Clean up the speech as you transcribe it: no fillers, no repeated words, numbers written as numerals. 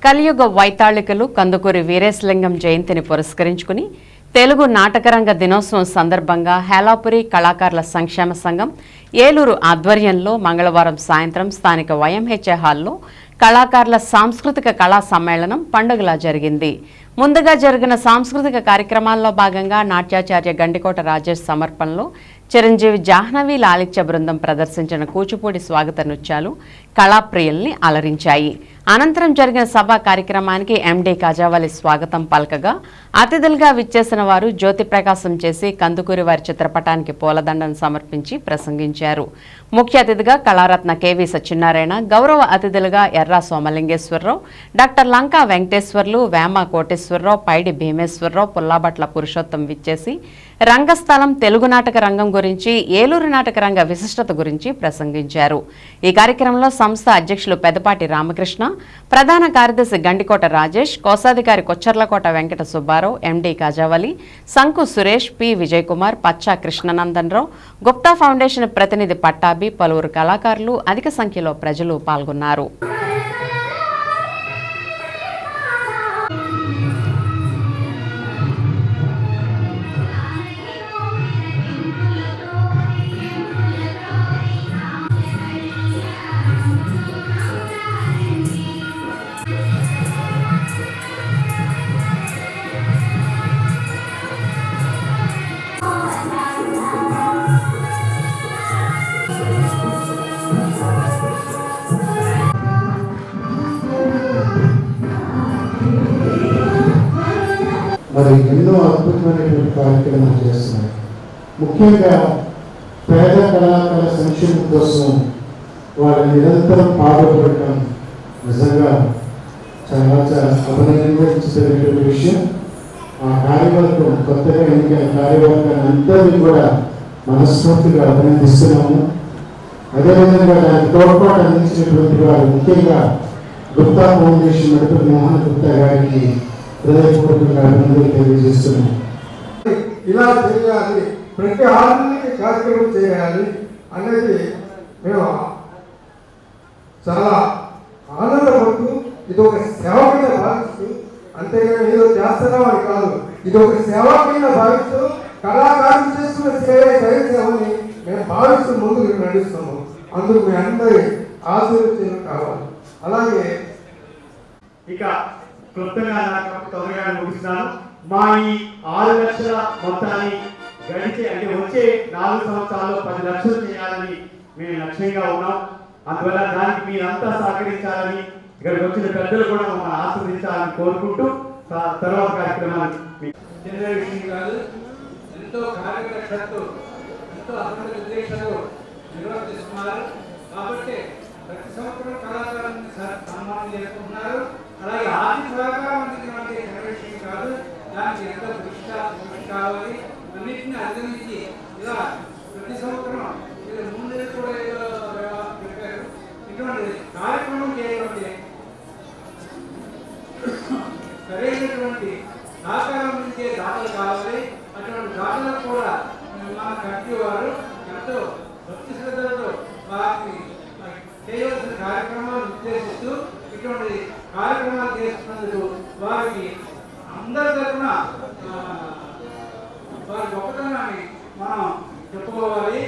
కలియుగ వైతాళికలు కందుకూరి వీరేశలింగం జయంతిని పురస్కరించుకుని తెలుగు నాటకరంగ దినోత్సవం సందర్భంగా హేలాపురి కళాకారుల సంక్షేమ సంఘం ఏలూరు ఆధ్వర్యంలో మంగళవారం సాయంత్రం స్థానిక వైఎంహెచ్ఏ హాల్లో కళాకారుల సాంస్కృతిక కళా సమ్మేళనం పండుగలా జరిగింది. ముందుగా జరిగిన సాంస్కృతిక కార్యక్రమాల్లో భాగంగా నాట్యాచార్య గండికోట రాజేష్ సమర్పణలో చిరంజీవి జాహ్నవి లాలిత్య బృందం ప్రదర్శించిన కూచిపూడి స్వాగత నృత్యాలు కళాప్రియుల్ని అలరించాయి. అనంతరం జరిగిన సభా కార్యక్రమానికి ఎండీ కాజావలి స్వాగతం పలకగా అతిథులుగా విచ్చేసిన వారు జ్యోతి ప్రకాశం చేసి కందుకూరి వారి చిత్రపటానికి పూలదండను సమర్పించి ప్రసంగించారు. ముఖ్య అతిథిగా కళారత్న కెవి సత్యనారాయణ, గౌరవ అతిథులుగా ఎర్రా సోమలింగేశ్వరరావు, డాక్టర్ లంకా వెంకటేశ్వర్లు, వేమ కోటేశ్వరరావు, పైడి భీమేశ్వరరావు, పుల్లాబట్ల పురుషోత్తం విచ్చేసి రంగస్థలం తెలుగు నాటక రంగం గురించి, ఏలూరు నాటక రంగ విశిష్టత గురించి ప్రసంగించారు. ఈ కార్యక్రమంలో సంస్థ అధ్యక్షులు పెదపాటి రామకృష్ణ, ప్రధాన కార్యదర్శి గండికోట రాజేష్, కోశాధికారి కొచ్చర్లకోట వెంకట సుబ్బారావు, ఎండీ కాజావలి, సంకు సురేష్, పి విజయ్ కుమార్, పచ్చా కృష్ణనందన్ రావు, గుప్తా ఫౌండేషన్ ప్రతినిధి పట్టాభి, పలువురు కళాకారులు, అధిక సంఖ్యలో ప్రజలు పాల్గొన్నారు. మరి ఎన్నో అద్భుతమైనటువంటి కార్యక్రమాలు చేస్తున్నారు. ముఖ్యంగా పేద కళాకారుల సంక్షేమం కోసం వాళ్ళు నిరంతరం పాటుపడటం నిజంగా చాలా అభినందించదగినటువంటి విషయం. ఆ కార్యవర్గం, కొత్తగా ఎన్నికైన కార్యవర్గాన్ని అందరినీ కూడా మనస్ఫూర్తిగా అభినందిస్తున్నాము. అదేవిధంగా దానికి తోడ్పాటు అందించినటువంటి వారు ముఖ్యంగా గుప్తా ఫౌండేషన్ నడుపుతున్న మోహన్ గుప్తా గారికి హృదయపూర్వకంగా అభినందనలు తెలియజేస్తున్నాం. ఇలా చేయాలి, ప్రతి ఆర్థిక కార్యక్రమం చేయాలి అనేది మేము చాలా ఆనందపడుతూ ఇది ఒక సేవ కింద భావిస్తూ, అంతేగాని ఏదో చేస్తున్నాం అని కాదు, ఇది ఒక సేవ కింద భావిస్తూ కళాకారులు చేస్తున్న సేవని మేము భావిస్తూ ముందుకు నడుస్తున్నాము. అందుకు మీ అందరి ఆశీర్వచనం కావాలి. అలాగే ఇక క్లుప్తంగా నాకు త్వరగా ముగిస్తున్నాను. మా ఈ 6 లక్షల మొత్తాన్ని గడిచే అంటే వచ్చే 4 సంవత్సరాల్లో 10 లక్షలు చేయాలని మేము లక్ష్యంగా ఉన్నాం. అందువల్ల దానికి మీరంతా సహకరించాలని, ఇక్కడికి వచ్చిన పెద్దలు కూడా మమ్మల్ని ఆశీర్వదించాలని కోరుకుంటూ తర్వాత కార్యక్రమాన్ని చిన్న విషయం కాదు, ఎంతో కార్యదక్షతతో ఎంతో అసలు ఉద్దేశాలు నిర్వర్తిస్తున్నారు. కాబట్టి ప్రతి సంవత్సరం కళాకారులను సన్మానం చేసుకుంటున్నారు. అలాగే ఆర్థిక సహకారం అందించడానికి చిన్న విషయం కాదు, దానికి ఎంతో కృషి కావాలి. అన్నింటినీ అధిగమించి ఇలా ప్రతి సంవత్సరం ఇలా 3 నెలలు కూడా ఏదో పెట్టారు. ఇటువంటి కార్యక్రమం చేయడానికి సరైనటువంటి సహకారం అందించే దాతలు కావాలి. అటువంటి దాతలకు కూడా మన కమిటీ వారు ఎంతో భక్తి శ్రద్ధలతో వారిని చేయవలసిన కార్యక్రమాలు ఉద్దేశిస్తూ ఇటువంటి కార్యక్రమాలు చేస్తున్నందుకు వారికి అందరి తరఫున వారి గొప్పతనాన్ని మనం చెప్పుకోవాలి.